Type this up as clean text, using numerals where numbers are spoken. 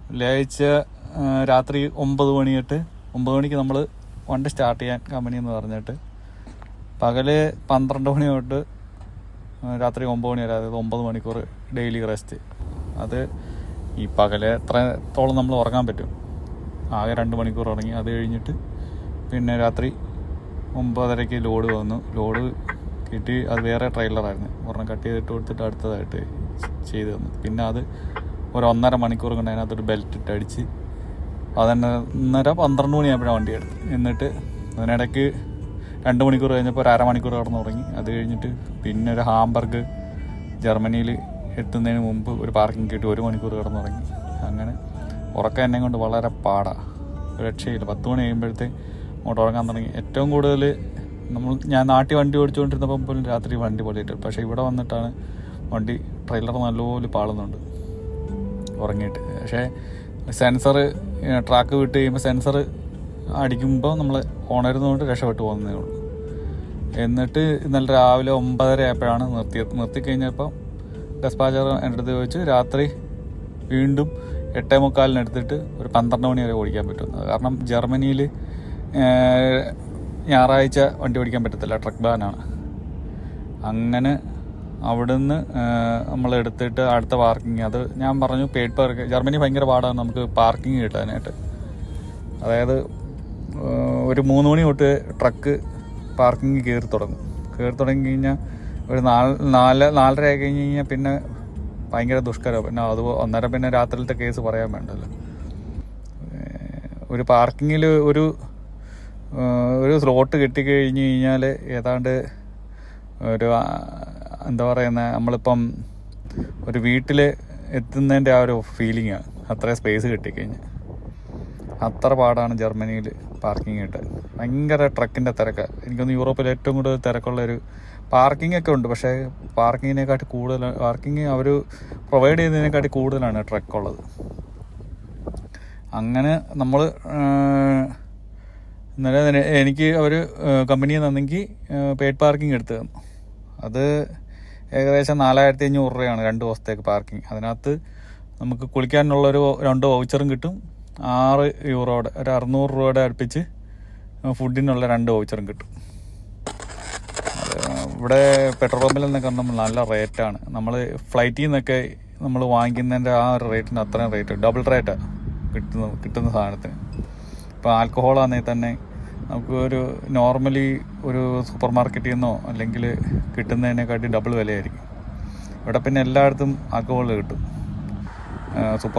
വെള്ളിയാഴ്ച രാത്രി 9 മണി തൊട്ട് 9 മണിക്ക് നമ്മൾ വണ്ടി സ്റ്റാർട്ട് ചെയ്യാൻ കമ്പനി എന്ന് പറഞ്ഞിട്ട് പകല് 12 മണി തൊട്ട് രാത്രി 9 മണി വരെ, അതായത് 9 മണിക്കൂർ ഡെയിലി റെസ്റ്റ്. അത് ഈ പകല് എത്രത്തോളം നമ്മൾ ഉറങ്ങാൻ പറ്റും, ആകെ 2 മണിക്കൂർ ഉറങ്ങി. അത് കഴിഞ്ഞിട്ട് പിന്നെ രാത്രി 9:30 ലോഡ് വന്നു. ലോഡ് കിട്ടി. അത് വേറെ ട്രെയിലറായിരുന്നു, ഒരെണ്ണം കട്ട് ചെയ്തിട്ട് കൊടുത്തിട്ട് അടുത്തതായിട്ട് ചെയ്ത് തന്നു. പിന്നെ അത് ഒരു 1.5 മണിക്കൂർ കൊണ്ട് അതിനകത്തൊരു ബെൽറ്റ് ഇട്ട് അടിച്ച് 12 മണിയാകുമ്പോഴാണ് വണ്ടി എടുത്ത്. എന്നിട്ട് അതിനിടയ്ക്ക് 2 മണിക്കൂർ കഴിഞ്ഞപ്പോൾ ഒരു അരമണിക്കൂർ കിടന്ന് ഉറങ്ങി. അത് കഴിഞ്ഞിട്ട് പിന്നെ ഒരു ഹാംബർഗ് ജർമ്മനിയിൽ എത്തുന്നതിന് മുമ്പ് ഒരു പാർക്കിംഗ് കിട്ടി, 1 മണിക്കൂർ കിടന്നുറങ്ങി. അങ്ങനെ ഉറക്കം എന്നെ കൊണ്ട് വളരെ പാടാണ്, രക്ഷയില്ല. 10 മണി കഴിയുമ്പോഴത്തെ അങ്ങോട്ട് ഉറങ്ങാൻ തുടങ്ങി. ഏറ്റവും കൂടുതൽ ഞാൻ നാട്ടിൽ വണ്ടി ഓടിച്ചുകൊണ്ടിരുന്നപ്പം പോലും രാത്രി വണ്ടി പൊളിയിട്ട്, പക്ഷേ ഇവിടെ വന്നിട്ടാണ് വണ്ടി ട്രെയിലർ നല്ലപോലെ പാളുന്നുണ്ട് ഉറങ്ങിയിട്ട്. പക്ഷേ സെൻസർ ട്രാക്ക് വിട്ട് കഴിയുമ്പോൾ സെൻസർ അടിക്കുമ്പോൾ നമ്മൾ ഓണരുന്നതുകൊണ്ട് രക്ഷപ്പെട്ട് പോകുന്നതേ ഉള്ളൂ. എന്നിട്ട് ഇന്നലെ രാവിലെ 9:30 ആയപ്പോഴാണ് നിർത്തിക്കഴിഞ്ഞപ്പോൾ ഡെസ്പാച്ചർ എൻ്റെ അടുത്ത് ചോദിച്ചു രാത്രി വീണ്ടും 8:45 എടുത്തിട്ട് ഒരു 12 മണി വരെ ഓടിക്കാൻ പറ്റുന്നത്. കാരണം ജർമ്മനിയിൽ ഞായറാഴ്ച വണ്ടി ഓടിക്കാൻ പറ്റത്തില്ല, ട്രക്ക് ബാനാണ്. അങ്ങനെ അവിടുന്ന് നമ്മൾ എടുത്തിട്ട് അടുത്ത പാർക്കിങ്, അത് ഞാൻ പറഞ്ഞു പെയ്ഡ് പാർക്ക്. ജർമ്മനി ഭയങ്കര പാടാണ് നമുക്ക് പാർക്കിങ് കിട്ടാനായിട്ട്. അതായത് ഒരു 3 മണി തൊട്ട് ട്രക്ക് പാർക്കിങ് കയറി തുടങ്ങി കഴിഞ്ഞാൽ ഒരു 4:30 ആയി കഴിഞ്ഞ് കഴിഞ്ഞാൽ പിന്നെ ഭയങ്കര ദുഷ്കരം. പിന്നെ അത് അന്നേരം പിന്നെ രാത്രിയിലത്തെ കേസ് പറയാൻ വേണ്ടല്ലോ. ഒരു പാർക്കിങ്ങിൽ ഒരു സ്ലോട്ട് കിട്ടിക്കഴിഞ്ഞ് കഴിഞ്ഞാൽ ഏതാണ്ട് ഒരു എന്താ പറയുന്നത്, നമ്മളിപ്പം ഒരു വീട്ടിൽ എത്തുന്നതിൻ്റെ ആ ഒരു ഫീലിംഗാണ്. അത്രയും സ്പേസ് കിട്ടിക്കഴിഞ്ഞാൽ അത്ര പാടാണ് ജർമ്മനിയിൽ പാർക്കിംഗ് കിട്ടാൻ. ഭയങ്കര ട്രക്കിൻ്റെ തിരക്കാണ്. എനിക്കൊന്ന് യൂറോപ്പിൽ ഏറ്റവും കൂടുതൽ തിരക്കുള്ളൊരു പാർക്കിംഗ് ഒക്കെ ഉണ്ട്, പക്ഷേ പാർക്കിങ്ങിനെക്കാട്ടി കൂടുതൽ പാർക്കിംഗ് അവർ പ്രൊവൈഡ് ചെയ്യുന്നതിനെക്കാട്ടി കൂടുതലാണ് ട്രക്കുള്ളത്. അങ്ങനെ നമ്മൾ ഇന്നലെ എനിക്ക് അവർ കമ്പനിയിൽ നിന്നെങ്കിൽ പെയ്ഡ് പാർക്കിംഗ് എടുത്ത് തന്നു. അത് ഏകദേശം 4,500 രൂപയാണ് 2 ദിവസത്തേക്ക് പാർക്കിംഗ്. അതിനകത്ത് നമുക്ക് കുളിക്കാനുള്ളൊരു 2 വൗച്ചറും കിട്ടും. 6 യൂറോയുടെ ഒരു 600 രൂപയുടെ അടുപ്പിച്ച് ഫുഡിനുള്ള 2 വൗച്ചറും കിട്ടും. ഇവിടെ പെട്രോൾ പമ്പിൽ നിന്നൊക്കെ നമ്മൾ നല്ല റേറ്റാണ്. നമ്മൾ ഫ്ലൈറ്റിൽ നിന്നൊക്കെ നമ്മൾ വാങ്ങിക്കുന്നതിൻ്റെ ആ ഒരു റേറ്റിന് അത്രയും റേറ്റ്, ഡബിൾ റേറ്റാണ് കിട്ടുന്ന സാധനത്തിന്. ഇപ്പോൾ ആൽക്കഹോളാണെങ്കിൽ തന്നെ നമുക്ക് ഒരു നോർമലി ഒരു സൂപ്പർ മാർക്കറ്റിൽ നിന്നോ അല്ലെങ്കിൽ കിട്ടുന്നതിനെക്കാട്ടി ഡബിൾ വിലയായിരിക്കും. ഇവിടെ പിന്നെ എല്ലായിടത്തും ആൽക്കഹോൾ കിട്ടും. സൂപ്പർ